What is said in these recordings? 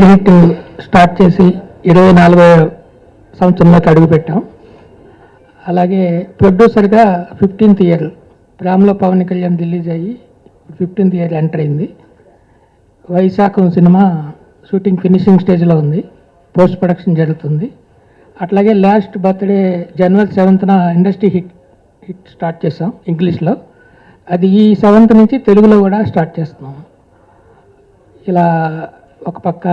Super hit start చేసి 24వ సంవత్సరంలోకి అడుగుపెట్టాం. అలాగే ప్రొడ్యూసర్గా 15th ఇయర్ రామ్లో పవన్ కళ్యాణ్ రిలీజ్ అయ్యి 15th ఇయర్ ఎంటర్ అయింది. వైశాఖం సినిమా షూటింగ్ ఫినిషింగ్ స్టేజ్లో ఉంది, పోస్ట్ ప్రొడక్షన్ జరుగుతుంది. అట్లాగే లాస్ట్ బర్త్డే జనవరి 7th ఇండస్ట్రీ హిట్ స్టార్ట్ చేసాం ఇంగ్లీష్లో. అది ఈ 7th నుంచి తెలుగులో కూడా స్టార్ట్ చేస్తున్నాం. ఇలా ఒక పక్క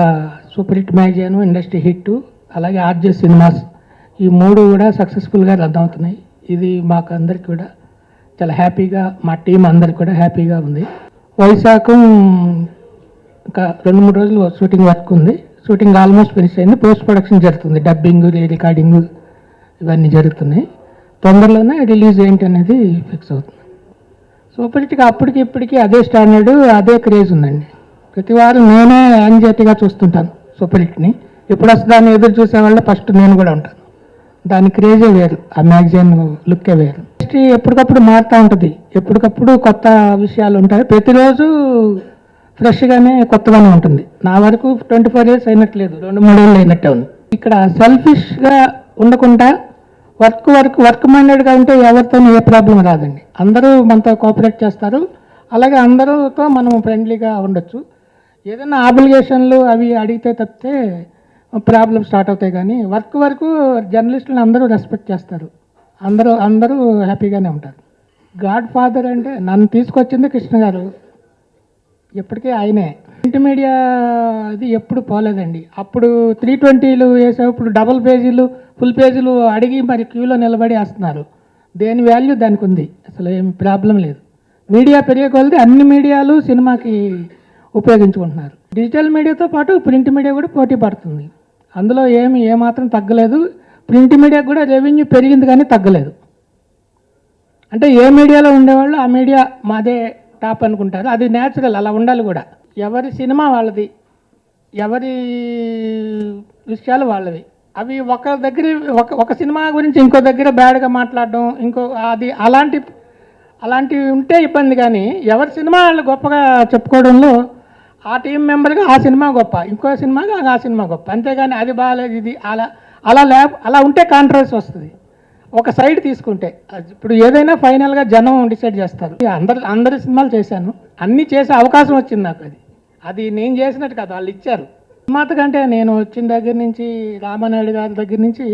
super hit magazine, industry hit, అలాగే ఆర్జే సినిమాస్, ఈ మూడు కూడా సక్సెస్ఫుల్గా రన్ అవుతున్నాయి. ఇది మాకు అందరికి కూడా చాలా హ్యాపీగా, మా టీం అందరికి కూడా హ్యాపీగా ఉంది. వైశాఖం ఇంకా 2-3 రోజులు షూటింగ్ వర్క్ ఉంది. షూటింగ్ ఆల్మోస్ట్ ఫినిష్ అయింది. పోస్ట్ ప్రొడక్షన్ జరుగుతుంది, డబ్బింగ్, రికార్డింగ్ ఇవన్నీ జరుగుతున్నాయి. తొందరలోనే రిలీజ్ ఏంటి అనేది ఫిక్స్ అవుతుంది. సూపర్ హిట్గా అప్పటికి ఇప్పటికీ అదే స్టాండర్డు, అదే క్రేజ్ ఉందండి. ప్రతి వారం నేనే యాంగ్జైటీగా చూస్తుంటాను సూపర్ హిట్ని. ఎప్పుడు దాన్ని ఎదురు చూసేవాళ్ళ ఫస్ట్ నేను కూడా ఉంటాను. దాని క్రేజే వేరు, ఆ మ్యాగజైన్ లుక్కే వేరు. హిస్టరీ ఎప్పటికప్పుడు మారుతూ ఉంటుంది, ఎప్పటికప్పుడు కొత్త విషయాలు ఉంటాయి. ప్రతిరోజు ఫ్రెష్గానే కొత్తగానే ఉంటుంది. నా వరకు 24 years అయినట్లేదు, 2-3 ఏళ్ళు అయినట్టే ఉంది. ఇక్కడ సెల్ఫిష్గా ఉండకుండా వర్క్ మైండెడ్గా ఉంటే ఎవరితో ఏ ప్రాబ్లం రాదండి. అందరూ మనతో కోఆపరేట్ చేస్తారు. అలాగే అందరితో మనం ఫ్రెండ్లీగా ఉండొచ్చు. ఏదైనా ఆబ్లిగేషన్లు అవి అడిగితే తప్పితే ప్రాబ్లం స్టార్ట్ అవుతాయి. కానీ వరకు జర్నలిస్టులను అందరూ రెస్పెక్ట్ చేస్తారు. అందరూ హ్యాపీగానే ఉంటారు. గాడ్ ఫాదర్ అంటే నన్ను తీసుకొచ్చింది కృష్ణ గారు, ఎప్పటికీ ఆయనే. ప్రింట్ మీడియా అది ఎప్పుడు పోలేదండి. అప్పుడు 320లు వేసేటప్పుడు డబుల్ పేజీలు, ఫుల్ పేజీలు అడిగి మరి క్యూలో నిలబడి వేస్తున్నారు. దేని వాల్యూ దానికి ఉంది, అసలు ఏం ప్రాబ్లం లేదు. మీడియా పెరిగే కొలది అన్ని మీడియాలు సినిమాకి ఉపయోగించుకుంటున్నారు. డిజిటల్ మీడియాతో పాటు ప్రింట్ మీడియా కూడా పోటీ పడుతుంది. అందులో ఏమాత్రం తగ్గలేదు. ప్రింట్ మీడియా కూడా రెవెన్యూ పెరిగింది కానీ తగ్గలేదు. అంటే ఏ మీడియాలో ఉండేవాళ్ళు ఆ మీడియా మాదే టాప్ అనుకుంటారు. అది న్యాచురల్, అలా ఉండాలి కూడా. ఎవరి సినిమా వాళ్ళది, ఎవరి విషయాలు వాళ్ళవి. అవి ఒక దగ్గర ఒక సినిమా గురించి ఇంకో దగ్గర బ్యాడ్గా మాట్లాడడం, అది అలాంటివి ఉంటే ఇబ్బంది. కానీ ఎవరి సినిమా వాళ్ళు గొప్పగా చెప్పుకోవడంలో ఆ టీం మెంబర్గా ఆ సినిమా గొప్ప, ఇంకో సినిమాగా ఆ సినిమా గొప్ప. అంతేగాని అది బాగాలేదు ఇది అలా ఉంటే కాంట్రవర్సీ వస్తుంది. ఒక సైడ్ తీసుకుంటే ఇప్పుడు ఏదైనా ఫైనల్గా జనం డిసైడ్ చేస్తారు. అందరి సినిమాలు చేశాను, అన్నీ చేసే అవకాశం వచ్చింది నాకు. అది నేను చేసినట్టు కాదు, వాళ్ళు ఇచ్చారు. నిర్మాత కంటే నేను వచ్చిన దగ్గర నుంచి రామానాయుడు గారి దగ్గర నుంచి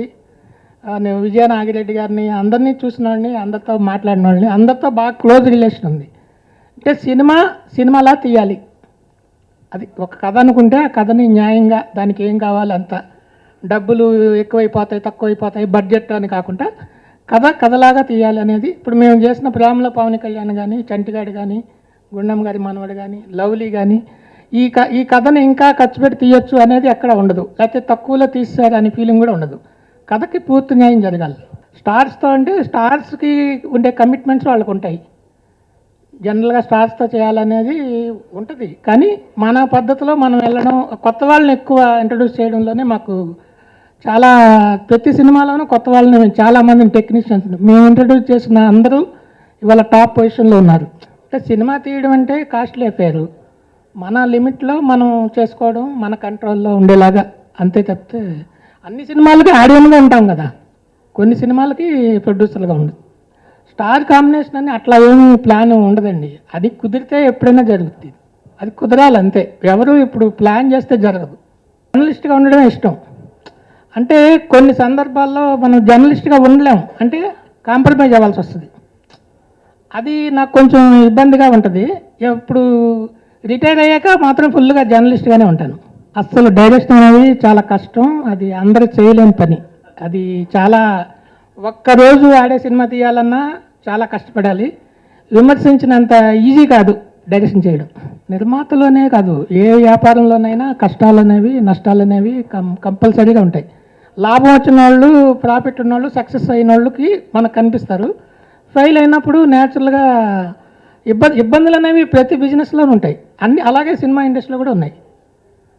నేను విజయ నాగిరెడ్డి గారిని అందరినీ చూసిన వాళ్ళని, అందరితో మాట్లాడిన వాళ్ళని, అందరితో బాగా క్లోజ్ రిలేషన్ ఉంది. అంటే సినిమాలా తీయాలి. అది ఒక కథ అనుకుంటే ఆ కథని న్యాయంగా, దానికి ఏం కావాలి అంత, డబ్బులు ఎక్కువైపోతాయి తక్కువైపోతాయి బడ్జెట్ అని కాకుండా కథలాగా తీయాలి అనేది. ఇప్పుడు మేము చేసిన ప్రేమలో పవన్ కళ్యాణ్ కానీ, చంటిగాడు కానీ, గుండం గారి మనవడు కానీ, లవ్లీ కానీ, ఈ కథని ఇంకా ఖర్చు పెట్టి తీయొచ్చు అనేది ఎక్కడ ఉండదు. లేకపోతే తక్కువలో తీస్తారు అనే ఫీలింగ్ కూడా ఉండదు. కథకి పూర్తి న్యాయం జరగాలి. స్టార్స్తో అంటే స్టార్స్కి ఉండే కమిట్మెంట్స్ వాళ్ళకు ఉంటాయి. జనరల్గా స్టార్స్తో చేయాలనేది ఉంటుంది. కానీ మన పద్ధతిలో మనం వెళ్ళడం, కొత్త వాళ్ళని ఎక్కువ ఇంట్రడ్యూస్ చేయడంలోనే మాకు చాలా, ప్రతి సినిమాలోనూ కొత్త వాళ్ళని చాలామందిని టెక్నీషియన్స్ మేము ఇంట్రడ్యూస్ చేసిన అందరూ ఇవాళ టాప్ పొజిషన్లో ఉన్నారు. అంటే సినిమా తీయడం అంటే కాస్ట్లీ అఫేరు. మన లిమిట్లో మనం చేసుకోవడం, మన కంట్రోల్లో ఉండేలాగా, అంతే తప్పితే అన్ని సినిమాలకి ఆడియన్గా ఉంటాం కదా, కొన్ని సినిమాలకి ప్రొడ్యూసర్గా ఉండదు. స్టార్ కాంబినేషన్ అని అట్లా ఏమీ ప్లాన్ ఉండదండి. అది కుదిరితే ఎప్పుడైనా జరుగుతుంది, అది కుదరాలి అంతే. ఎవరు ఇప్పుడు ప్లాన్ చేస్తే జరగదు. జర్నలిస్ట్గా ఉండడమే ఇష్టం. అంటే కొన్ని సందర్భాల్లో మనం జర్నలిస్ట్గా ఉండలేం, అంటే కాంప్రమైజ్ అవ్వాల్సి వస్తుంది. అది నాకు కొంచెం ఇబ్బందిగా ఉంటుంది. ఇప్పుడు రిటైర్ అయ్యాక మాత్రం ఫుల్గా జర్నలిస్ట్గానే ఉంటాను. అస్సలు డైరెక్షన్ అనేది చాలా కష్టం, అది అందరూ చేయలేని పని. అది చాలా, ఒక్కరోజు ఆడే సినిమా తీయాలన్నా చాలా కష్టపడాలి. విమర్శించినంత ఈజీ కాదు డైరెక్షన్ చేయడం. నిర్మాతలోనే కాదు, ఏ వ్యాపారంలోనైనా కష్టాలు అనేవి, నష్టాలు అనేవి కంపల్సరీగా ఉంటాయి. లాభం వచ్చిన వాళ్ళు, ప్రాఫిట్ ఉన్నవాళ్ళు, సక్సెస్ అయిన వాళ్ళకి మనకు కనిపిస్తారు. ఫెయిల్ అయినప్పుడు న్యాచురల్గా ఇబ్బందులు అనేవి ప్రతి బిజినెస్లోనూ ఉంటాయి. అలాగే సినిమా ఇండస్ట్రీలో కూడా ఉన్నాయి.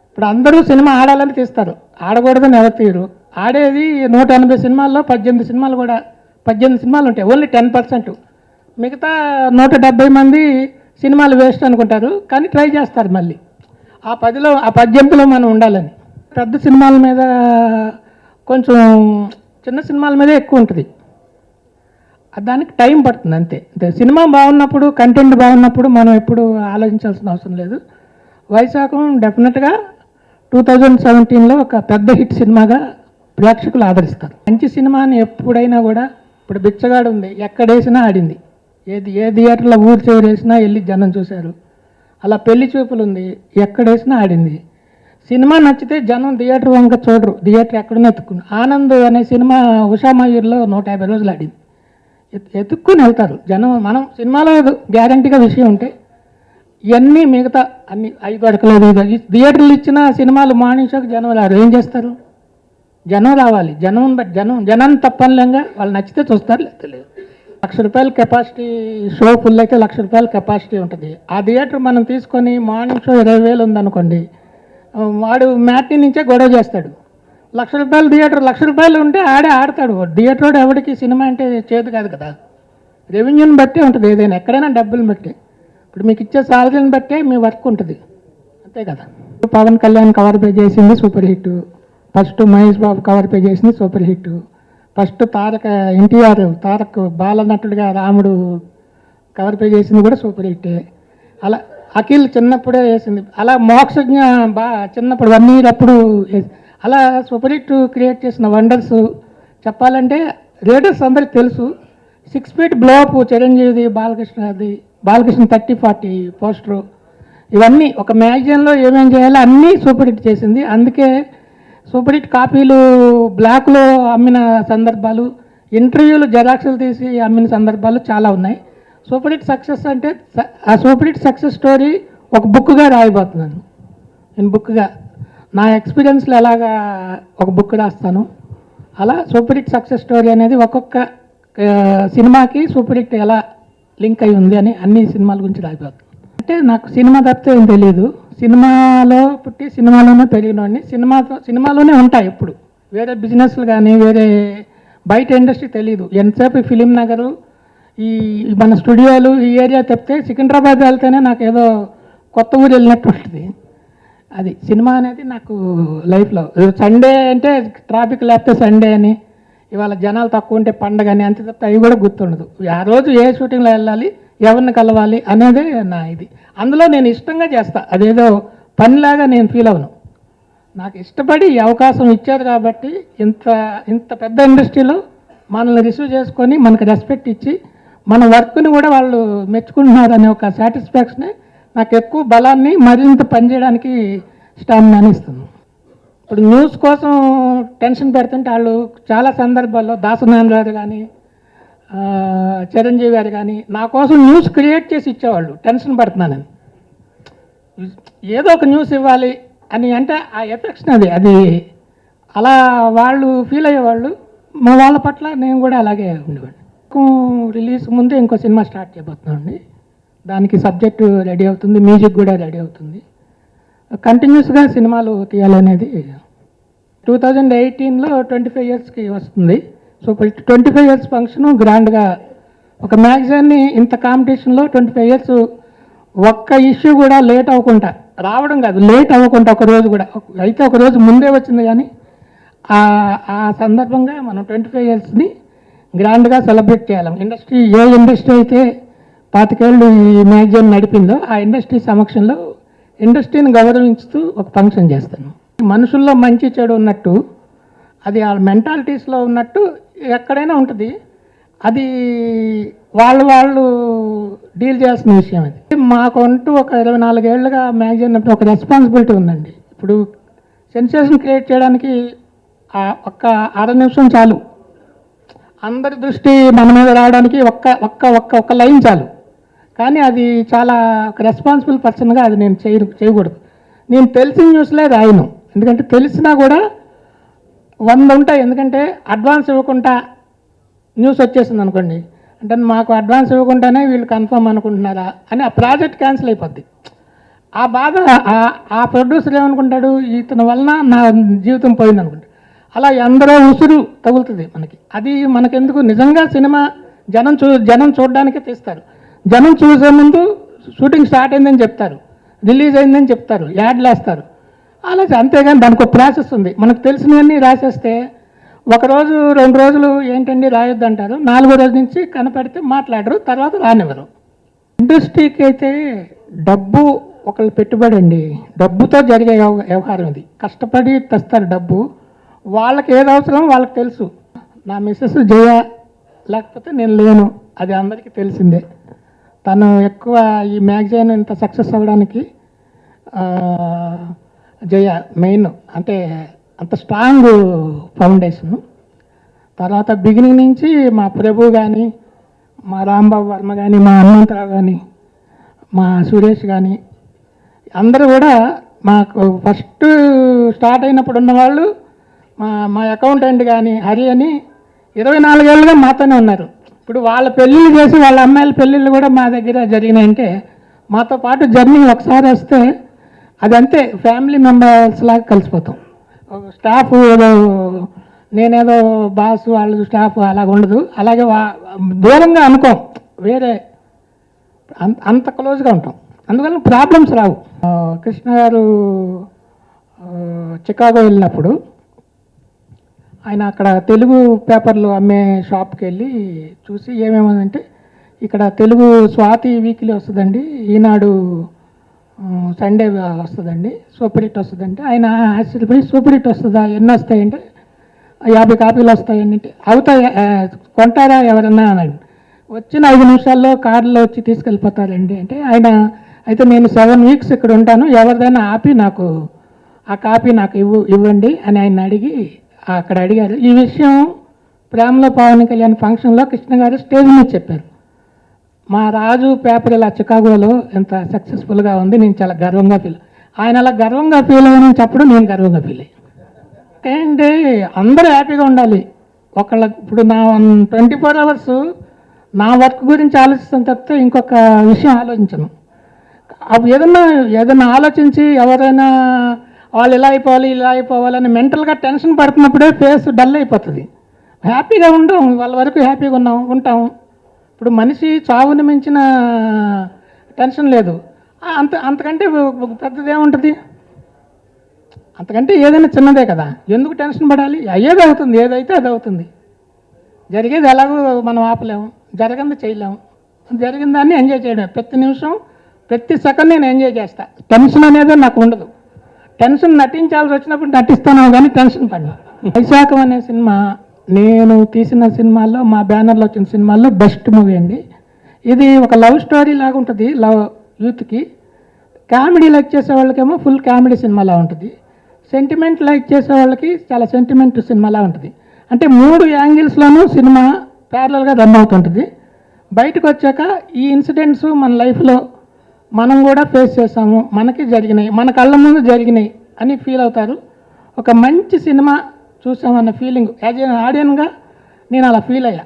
ఇప్పుడు అందరూ సినిమా ఆడాలని తీస్తారు, ఆడకూడదని ఎవరు తీయరు. ఆడేది 180 సినిమాల్లో 18 సినిమాలు కూడా, 18 సినిమాలు ఉంటాయి, ఓన్లీ 10%. మిగతా 170 మంది సినిమాలు వేస్ట్ అనుకుంటారు, కానీ ట్రై చేస్తారు మళ్ళీ. ఆ 18లో మనం ఉండాలని. పెద్ద సినిమాల మీద కొంచెం చిన్న సినిమాల మీదే ఎక్కువ ఉంటుంది. దానికి టైం పడుతుంది అంతే. సినిమా బాగున్నప్పుడు, కంటెంట్ బాగున్నప్పుడు మనం ఎప్పుడు ఆలోచించాల్సిన అవసరం లేదు. వైశాఖం డెఫినెట్గా 2017లో ఒక పెద్ద హిట్ సినిమాగా ప్రేక్షకులు ఆదరిస్తారు. మంచి సినిమాని ఎప్పుడైనా కూడా, ఇప్పుడు బిచ్చగాడు ఉంది, ఎక్కడేసినా ఆడింది. ఏ థియేటర్లో ఊరు చివరి వేసినా వెళ్ళి జనం చూశారు. అలా పెళ్లి చూపులు ఉంది, ఎక్కడేసినా ఆడింది. సినిమా నచ్చితే జనం థియేటర్ వంక చూడరు, థియేటర్ ఎక్కడనే ఎత్తుకుని. ఆనంద్ అనే సినిమా ఉషామయూర్లో 150 రోజులు ఆడింది. ఎత్తుక్కుని వెళ్తారు జనం. మనం సినిమాలో గ్యారంటీగా విషయం ఉంటే ఇవన్నీ మిగతా అన్ని 5 అడకలేదు థియేటర్లు ఇచ్చిన సినిమాలు మార్నింగ్ షోకి జనం రారు. ఏం చేస్తారు? జనం రావాలి. జనాన్ని తప్పనిలేంగా వాళ్ళు నచ్చితే చూస్తారు, లేకపోతే లేదు. ₹1,00,000 కెపాసిటీ షో ఫుల్ అయితే ₹1,00,000 కెపాసిటీ ఉంటుంది. ఆ థియేటర్ మనం తీసుకొని మార్నింగ్ షో 20,000 ఉందనుకోండి, వాడు మ్యాట్నీ నుంచే గొడవ చేస్తాడు. ₹1,00,000 థియేటర్ ₹1,00,000 ఉంటే ఆడతాడు. థియేటర్ వాడు ఎవరికి సినిమా అంటే చేతి కాదు కదా. రెవెన్యూని బట్టే ఉంటుంది ఏదైనా, ఎక్కడైనా డబ్బులు బట్టే. ఇప్పుడు మీకు ఇచ్చే సాలరీని బట్టే మీ వర్క్ ఉంటుంది, అంతే కదా. పవన్ కళ్యాణ్ కవర్ పే చేసింది super hit. First Mahesh Babu cover pay చేసింది సూపర్ హిట్. ఫస్ట్ తారక్ బాలనటుడిగా రాముడు కవర్ పే చేసింది కూడా సూపర్ హిట్టే. అలా అఖిల్ చిన్నప్పుడే వేసింది. అలా మోక్షజ్ఞ చిన్నప్పుడు 1 year అప్పుడు అలా సూపర్ హిట్ క్రియేట్ చేసిన వండర్స్ చెప్పాలంటే రేటర్స్ అందరికి తెలుసు. 6 feet బ్లోఅప్ చిరంజీవిది, బాలకృష్ణ 30-40 పోస్టరు, ఇవన్నీ ఒక మ్యాగజైన్లో ఏమేం చేయాలో అన్నీ సూపర్ హిట్ చేసింది. అందుకే సూపర్ హిట్ కాపీలు బ్లాక్లో అమ్మిన సందర్భాలు, ఇంటర్వ్యూలు జెరాక్స్లు తీసి అమ్మిన సందర్భాలు చాలా ఉన్నాయి. సూపర్ హిట్ సక్సెస్ అంటే ఆ సూపర్ హిట్ సక్సెస్ స్టోరీ ఒక బుక్గా రాయబోతున్నాను నేను. బుక్గా నా ఎక్స్పీరియన్స్లో ఎలాగా ఒక బుక్ రాస్తాను, అలా సూపర్ హిట్ సక్సెస్ స్టోరీ అనేది ఒక్కొక్క సినిమాకి సూపర్ హిట్ ఎలా లింక్ అయి ఉంది అని అన్ని సినిమాల గురించి రాయిపోతుంది. అంటే నాకు సినిమా తప్పితే ఏం తెలియదు. సినిమాలో పుట్టి సినిమాలోనే పెరిగినవాడిని. సినిమాలోనే ఉంటాయి ఎప్పుడు. వేరే బిజినెస్లు కానీ వేరే బయట ఇండస్ట్రీ తెలియదు. ఎంతసేపు ఫిలిం నగరు, ఈ మన స్టూడియోలు, ఈ ఏరియా తప్పితే సికింద్రాబాద్ వెళ్తేనే నాకు ఏదో కొత్త ఊరు వెళ్ళినట్టు ఉంటుంది. అది సినిమా అనేది నాకు లైఫ్లో. సండే అంటే ట్రాఫిక్ లేకపోతే సండే అని, ఇవాళ జనాలు తక్కువ ఉంటే పండగ అని, అంతే తప్ప అవి కూడా గుర్తుండదు. ఆ రోజు ఏ షూటింగ్లో వెళ్ళాలి, ఎవరిని కలవాలి అనేదే నా ఇది. అందులో నేను ఇష్టంగా చేస్తా, అదేదో పనిలాగా నేను ఫీల్ అవ్వను. నాకు ఇష్టపడి ఈ అవకాశం ఇచ్చారు కాబట్టి ఇంత పెద్ద ఇండస్ట్రీలో మనల్ని రిసీవ్ చేసుకొని మనకు రెస్పెక్ట్ ఇచ్చి మన వర్క్ని కూడా వాళ్ళు మెచ్చుకుంటున్నారు అనే ఒక సాటిస్ఫాక్షనే నాకు ఎక్కువ బలాన్ని మరింత పనిచేయడానికి స్టామినాని ఇస్తుంది. ఇప్పుడు న్యూస్ కోసం టెన్షన్ పెడుతుంటే వాళ్ళు చాలా సందర్భాల్లో దాసనారాయణ కానీ చిరంజీవి గారు కానీ నా కోసం న్యూస్ క్రియేట్ చేసి ఇచ్చేవాళ్ళు. టెన్షన్ పడుతున్నానని, ఏదో ఒక న్యూస్ ఇవ్వాలి అని, అంటే ఆ ఎఫెక్షన్ అది అలా వాళ్ళు ఫీల్ అయ్యేవాళ్ళు. మా వాళ్ళ పట్ల నేను కూడా అలాగే ఉండేవాడిని. రిలీజ్ ముందే ఇంకో సినిమా స్టార్ట్ చేయబోతున్నామండి. దానికి సబ్జెక్టు రెడీ అవుతుంది, మ్యూజిక్ కూడా రెడీ అవుతుంది. కంటిన్యూస్గా సినిమాలు తీయాలనేది 2018లో 25 yearsకి వస్తుంది. సో 25 years ఫంక్షను గ్రాండ్గా ఒక మ్యాగజైన్ని ఇంత కాంపిటీషన్లో 25 years ఒక్క ఇష్యూ కూడా లేట్ అవ్వకుండా రావడం కాదు, లేట్ అవ్వకుండా ఒక రోజు కూడా, అయితే ఒక రోజు ముందే వచ్చింది. కానీ ఆ సందర్భంగా మనం 25 yearsని గ్రాండ్గా సెలబ్రేట్ చేయాలి. ఏ ఇండస్ట్రీ అయితే 25 ఏళ్ళు ఈ మ్యాగజైన్ నడిపిందో ఆ ఇండస్ట్రీ సమక్షంలో ఇండస్ట్రీని గౌరవించుతూ ఒక ఫంక్షన్ చేస్తాను. మనుషుల్లో మంచి చెడు ఉన్నట్టు, అది ఆ మెంటాలిటీస్లో ఉన్నట్టు ఎక్కడైనా ఉంటుంది. అది వాళ్ళు డీల్ చేయాల్సిన విషయం. అది మాకంటూ ఒక 24 ఏళ్ళుగా మ్యాగజైన్ ఒక రెస్పాన్సిబిలిటీ ఉందండి. ఇప్పుడు సెన్సేషన్ క్రియేట్ చేయడానికి ఒక్క 1/2 నిమిషం చాలు, అందరి దృష్టి మన మీద రావడానికి ఒక్క లైన్ చాలు. కానీ అది చాలా ఒక రెస్పాన్సిబుల్ పర్సన్గా అది నేను చేయకూడదు. నేను తెలిసిన న్యూస్లే రాయను, ఎందుకంటే తెలిసినా కూడా 100 ఉంటాయి. ఎందుకంటే అడ్వాన్స్ ఇవ్వకుండా న్యూస్ వచ్చేసింది అనుకోండి, అంటే మాకు అడ్వాన్స్ ఇవ్వకుండానే వీళ్ళు కన్ఫర్మ్ అనుకుంటున్నారా అని ఆ ప్రాజెక్ట్ క్యాన్సిల్ అయిపోద్ది. ఆ బాధ ఆ ప్రొడ్యూసర్ ఏమనుకుంటాడు, ఇతని వలన నా జీవితం పోయింది అనుకుంటాడు. అలా ఎందరో ఉసురు తగులుతుంది మనకి. అది మనకెందుకు? నిజంగా సినిమా జనం చూడడానికే తీస్తారు. జనం చూసే ముందు షూటింగ్ స్టార్ట్ అయిందని చెప్తారు. రిలీజ్ అయిందని చెప్తారు, యాడ్లు వేస్తారు. అలా అంతేగాని దానికి ఒక ప్రాసెస్ ఉంది. మనకు తెలిసినవన్నీ రాసేస్తే ఒకరోజు 2 రోజులు ఏంటండి రాయొద్దు అంటారు, 4వ రోజు నుంచి కనపడితే మాట్లాడరు, తర్వాత రానివ్వరు. ఇండస్ట్రీకి అయితే డబ్బు ఒకళ్ళు పెట్టుబడి అండి, డబ్బుతో జరిగే వ్యవహారం ఇది. కష్టపడి తెస్తారు డబ్బు, వాళ్ళకి ఏది అవసరం వాళ్ళకి తెలుసు. నా మిస్సెస్ జయ లేకపోతే నేను లేను, అది అందరికీ తెలిసిందే. తను ఎక్కువ ఈ మ్యాగజైన్ ఇంత సక్సెస్ అవ్వడానికి జయ మెయిన్, అంటే అంత స్ట్రాంగ్ ఫౌండేషన్. తర్వాత బిగినింగ్ నుంచి మా ప్రభు కానీ, మా రాంబాబు వర్మ కానీ, మా హనుమంతరావు కానీ, మా సురేష్ కానీ అందరూ కూడా మాకు ఫస్ట్ స్టార్ట్ అయినప్పుడు ఉన్నవాళ్ళు, మా అకౌంటెంట్ కానీ హరి అని 24 ఏళ్ళుగా మాతోనే ఉన్నారు. ఇప్పుడు వాళ్ళ పెళ్ళిళ్ళు చేసి వాళ్ళ అమ్మాయిల పెళ్ళిళ్ళు కూడా మా దగ్గర జరిగినాయంటే మాతో పాటు జర్నీ ఒకసారి వస్తే అదంతే ఫ్యామిలీ మెంబర్స్ లాగా కలిసిపోతాం. స్టాఫ్ ఏదో నేనేదో బాస్ వాళ్ళు స్టాఫ్ అలాగ ఉండదు, అలాగే దూరంగా అనుకోం, వేరే అంత క్లోజ్గా ఉంటాం. అందువల్ల ప్రాబ్లమ్స్ రావు. కృష్ణ గారు చికాగో వెళ్ళినప్పుడు ఆయన అక్కడ తెలుగు పేపర్లు అమ్మే షాప్కి వెళ్ళి చూసి ఏమేమంటే ఇక్కడ తెలుగు స్వాతి వీక్లీ వస్తుందండి, ఈనాడు సండే వస్తుందండి, సూపర్ హిట్ వస్తుందంటే ఆయన ఆశ్చర్యపోయి సూపర్ హిట్ వస్తుందా, ఎన్ని వస్తాయంటే 50 కాపీలు వస్తాయండి. అవుతాయి, కొంటారా ఎవరన్నా అన్నాడు. వచ్చిన 5 నిమిషాల్లో కారులో వచ్చి తీసుకెళ్ళిపోతారండి అంటే ఆయన అయితే నేను 7 వీక్స్ ఇక్కడ ఉంటాను, ఎవరిదైనా ఆపి నాకు ఆ కాపీ నాకు ఇవ్వండి అని ఆయన అడిగి అక్కడ అడిగారు. ఈ విషయం ప్రేమలో పవన్ కళ్యాణ్ ఫంక్షన్లో కృష్ణ గారు స్టేజ్ మీద చెప్పారు. మా రాజు పేపర్ ఇలా చికాగోలో ఎంత సక్సెస్ఫుల్గా ఉంది, నేను చాలా గర్వంగా ఆయన అలా గర్వంగా ఫీల్ అయ్యానని చెప్పడం నేను గర్వంగా ఫీల్ అయ్యాను. అంటే అందరూ హ్యాపీగా ఉండాలి. ఇప్పుడు నా 24 అవర్స్ నా వర్క్ గురించి ఆలోచిస్తాను తప్పితే ఇంకొక విషయం ఆలోచించను. అవి ఏదైనా ఆలోచించి ఎవరైనా వాళ్ళు ఇలా అయిపోవాలని మెంటల్గా టెన్షన్ పడుతున్నప్పుడే ఫేస్ డల్ అయిపోతుంది. హ్యాపీగా ఉండం, వాళ్ళ వరకు హ్యాపీగా ఉంటాం. ఇప్పుడు మనిషి చావుని మించిన టెన్షన్ లేదు. అంతకంటే పెద్దదేముంటుంది, అంతకంటే ఏదైనా చిన్నదే కదా, ఎందుకు టెన్షన్ పడాలి? అయ్యేది అవుతుంది, ఏదైతే అది అవుతుంది. జరిగేది ఎలాగో మనం ఆపలేము, జరగంది చేయలేము. జరిగిన దాన్ని ఎంజాయ్ చేయడం, ప్రతి నిమిషం ప్రతి సెకండ్ నేను ఎంజాయ్ చేస్తా. టెన్షన్ అనేది నాకు ఉండదు. టెన్షన్ నటించాల్సి వచ్చినప్పుడు నటిస్తాను కానీ టెన్షన్ పడినా. వైశాఖం అనే సినిమా నేను తీసిన సినిమాల్లో, మా బ్యానర్లో వచ్చిన సినిమాల్లో బెస్ట్ మూవీ అండి. ఇది ఒక లవ్ స్టోరీ లాగా ఉంటుంది, యూత్కి. కామెడీ లైక్ చేసే వాళ్ళకేమో ఫుల్ కామెడీ సినిమాలా ఉంటుంది, సెంటిమెంట్ లైక్ చేసే వాళ్ళకి చాలా సెంటిమెంట్ సినిమాలా ఉంటుంది. అంటే 3 యాంగిల్స్లోనూ సినిమా ప్యారలల్గా రన్ అవుతుంటుంది. బయటకు వచ్చాక ఈ ఇన్సిడెంట్స్ మన లైఫ్లో మనం కూడా ఫేస్ చేసాము, మనకి జరిగినాయి, మన కళ్ళ ముందు జరిగినాయి అని ఫీల్ అవుతారు. ఒక మంచి సినిమా చూసామన్న ఫీలింగ్ యాజ్ ఏ ఆడియన్గా నేను అలా ఫీల్ అయ్యా.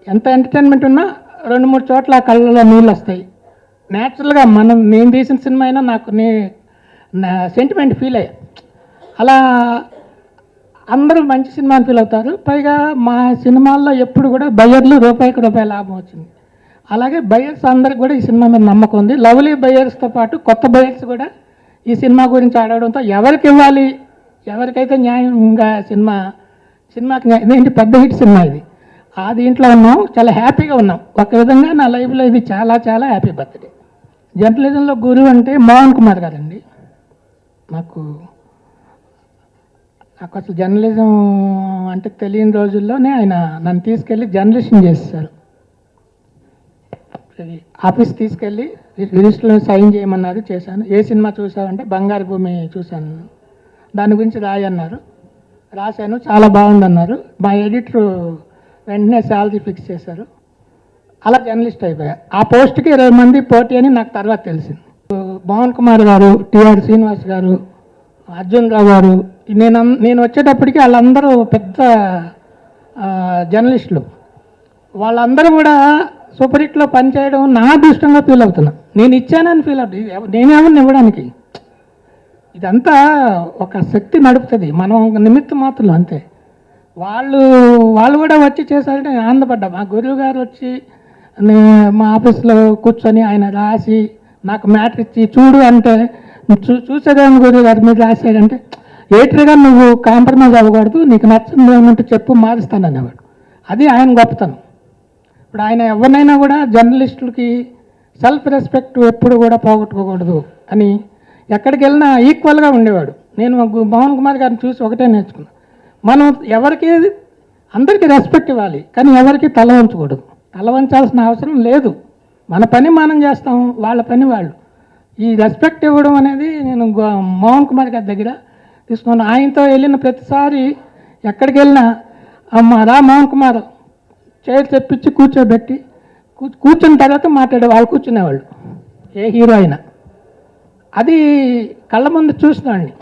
ఎంత ఎంటర్టైన్మెంట్ ఉన్నా 2-3 చోట్ల ఆ కళ్ళలో నీళ్ళు వస్తాయి. న్యాచురల్గా నేను తీసిన సినిమా అయినా నాకు నా సెంటిమెంట్ ఫీల్ అయ్యా. అలా అందరూ మంచి సినిమా అని ఫీల్ అవుతారు. పైగా మా సినిమాల్లో ఎప్పుడు కూడా బయ్యర్లు రూపాయికి రూపాయి లాభం వచ్చింది. అలాగే బయ్యర్స్ అందరికి కూడా ఈ సినిమా మీద నమ్మకం ఉంది. లవ్లీ బయ్యర్స్తో పాటు కొత్త బయ్యర్స్ కూడా ఈ సినిమా గురించి ఆడడంతో ఎవరికి ఇవ్వాలి, ఎవరికైతే న్యాయంగా సినిమాకి ఇదేంటి పెద్ద హిట్ సినిమా ఇది. ఆ దీంట్లో ఉన్నాం, చాలా హ్యాపీగా ఉన్నాం. ఒక విధంగా నా లైఫ్లో ఇది చాలా చాలా హ్యాపీ బర్త్డే. జర్నలిజంలో గురువు అంటే మోహన్ కుమార్ గారండి. నాకు అసలు జర్నలిజం అంటే తెలియని రోజుల్లోనే ఆయన నన్ను తీసుకెళ్ళి జర్నలిస్ట్ని చేసేసారు. ఆఫీస్ తీసుకెళ్ళి రిజిస్టర్లో సైన్ చేయమన్నారు, చేశాను. ఏ సినిమా చూసావంటే బంగారు భూమి చూశాను, దాని గురించి రాయన్నారు, రాశాను, చాలా బాగుందన్నారు. మా ఎడిటర్ వెంటనే శాలరీ ఫిక్స్ చేశారు. అలా జర్నలిస్ట్ అయిపోయా. ఆ పోస్ట్కి 20 మంది పోటీ అని నాకు తర్వాత తెలిసింది. మోహన్ కుమార్ గారు, టిఆర్ శ్రీనివాస్ గారు, అర్జున్ రావు గారు, నేను వచ్చేటప్పటికి వాళ్ళందరూ పెద్ద జర్నలిస్టులు. వాళ్ళందరూ కూడా సూపర్ హిట్లో పనిచేయడం నా అదృష్టంగా ఫీల్ అవుతున్నా. నేను ఇచ్చానని ఫీల్ అవుతుంది, నేనేమన్నా ఇవ్వడానికి. ఇదంతా ఒక శక్తి నడుపుతుంది, మనం నిమిత్త మాత్రం అంతే. వాళ్ళు కూడా వచ్చి చేశారంటే ఆనందపడ్డా. మా గురువు గారు వచ్చి మా ఆఫీస్లో కూర్చొని ఆయన రాసి నాకు మ్యాటర్ ఇచ్చి చూడు అంటే చూసేదాని గురి వారి మీద రాశాడంటే ఏటర్గా నువ్వు కాంప్రమైజ్ అవ్వకూడదు, నీకు నచ్చింది ఏమంటే చెప్పు మారుస్తాను అనేవాడు. అది ఆయన గొప్పతనం. ఇప్పుడు ఆయన ఎవరినైనా కూడా జర్నలిస్టులకి సెల్ఫ్ రెస్పెక్ట్ ఎప్పుడు కూడా పోగొట్టుకోకూడదు అని ఎక్కడికి వెళ్ళినా ఈక్వల్గా ఉండేవాడు. నేను మోహన్ కుమార్ గారిని చూసి ఒకటే నేర్చుకున్నాను, మనం ఎవరికి అందరికీ రెస్పెక్ట్ ఇవ్వాలి, కానీ ఎవరికి తల వంచకూడదు. తల వంచాల్సిన అవసరం లేదు. మన పని మనం చేస్తాం, వాళ్ళ పని వాళ్ళు. ఈ రెస్పెక్ట్ ఇవ్వడం అనేది నేను మోహన్ కుమార్ గారి దగ్గర తీసుకున్నాను. ఆయనతో వెళ్ళిన ప్రతిసారి ఎక్కడికి వెళ్ళినా అమ్మ రా మోహన్ కుమార్ చైర్ తెప్పించి కూర్చోబెట్టి కూర్చున్న తర్వాత మాట్లాడే వాళ్ళు కూర్చునేవాళ్ళు, ఏ హీరో అయినా. అది కళ్ళ ముందు చూసినాడిని.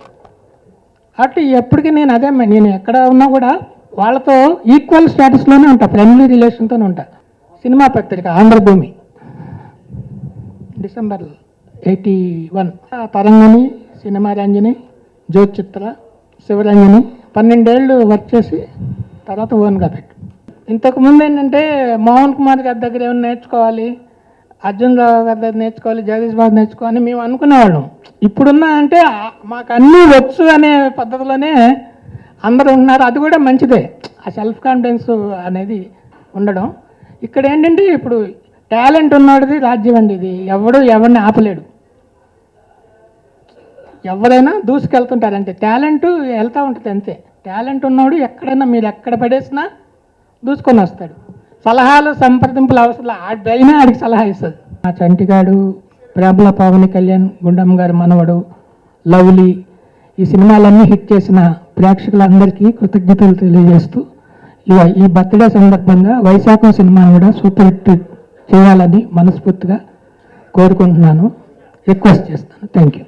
అటు ఎప్పటికీ నేను ఎక్కడ ఉన్నా కూడా వాళ్ళతో ఈక్వల్ స్టేటస్లోనే ఉంటా, ఫ్రెండ్లీ రిలేషన్తోనే ఉంటా. సినిమా పత్రిక ఆంధ్రభూమి డిసెంబర్ 81 తరంగిణి, సినిమా రంజని, జ్యోతిచిత్ర, శివరంజని 12 ఏళ్ళు వర్క్ చేసి తర్వాత ఓన్గా పెట్టు. ఇంతకుముందు ఏంటంటే మోహన్ కుమార్ గారి దగ్గర ఏమైనా నేర్చుకోవాలి, అర్జున్ రావు గారి దగ్గర నేర్చుకోవాలి, జగదీష్ బాబు నేర్చుకోవాలని మేము అనుకునేవాళ్ళం. ఇప్పుడున్న అంటే మాకు అన్నీ వచ్చు అనే పద్ధతిలోనే అందరూ ఉన్నారు. అది కూడా మంచిదే, ఆ సెల్ఫ్ కాన్ఫిడెన్స్ అనేది ఉండడం. ఇక్కడ ఏంటంటే ఇప్పుడు టాలెంట్ ఉన్నవాడిది రాజ్యం అండి. ఇది ఎవరిని ఆపలేడు. ఎవరైనా దూసుకెళ్తుంటారు అంతే. టాలెంట్ వెళ్తూ ఉంటుంది అంతే. టాలెంట్ ఉన్నవాడు ఎక్కడైనా మీరు ఎక్కడ పడేసినా దూసుకొని వస్తాడు. సలహాలు సంప్రదింపులు అవసరం, ఆడైనా ఆడికి సలహా ఇస్తుంది. ఆ చంటిగాడు, ప్రబల పవన్ కళ్యాణ్, గుండమ్మ గారి మనవడు, లవ్లీ, ఈ సినిమాలన్నీ హిట్ చేసిన ప్రేక్షకులందరికీ కృతజ్ఞతలు తెలియజేస్తూ ఈ బర్త్డే సందర్భంగా వైశాఖం సినిమాను కూడా సూపర్ హిట్ చేయాలని మనస్ఫూర్తిగా కోరుకుంటున్నాను, రిక్వెస్ట్ చేస్తాను. Thank you.